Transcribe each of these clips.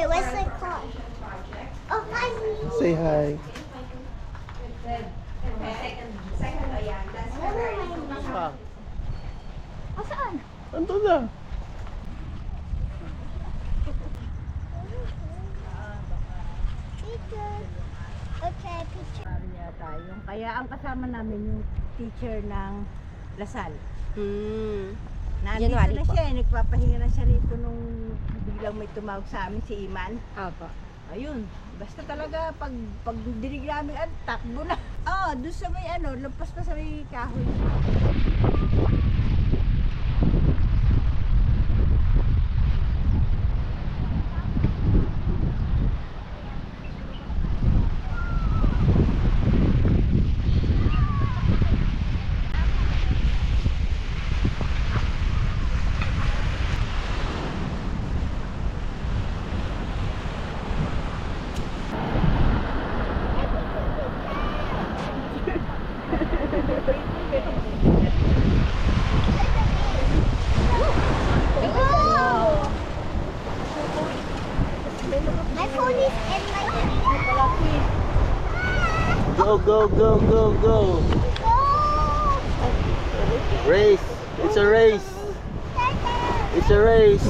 where's the car? Oh, hi. Say hi. Second, ayan. That's her. Ah, Oh, saan? ando na. Picture. Okay, picture. Yata yung, kaya ang kasama namin yung teacher ng Lasal. Nandito January na po. siya, nagpapahinga na siya rito nung biglang may tumawag sa amin, si Iman. Opo. Ayun, basta talaga pag dinig namin, takbo na. Doon sa may lampas pa sa may kahoy. Oh! My phone is in my Go, go, go, go, go. Oh! Race. It's a race. It's a race.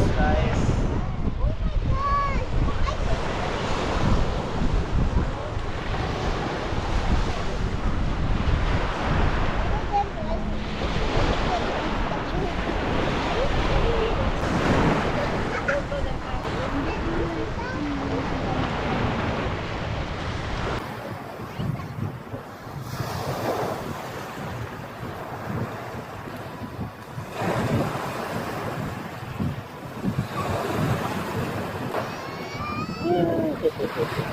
Oh my God!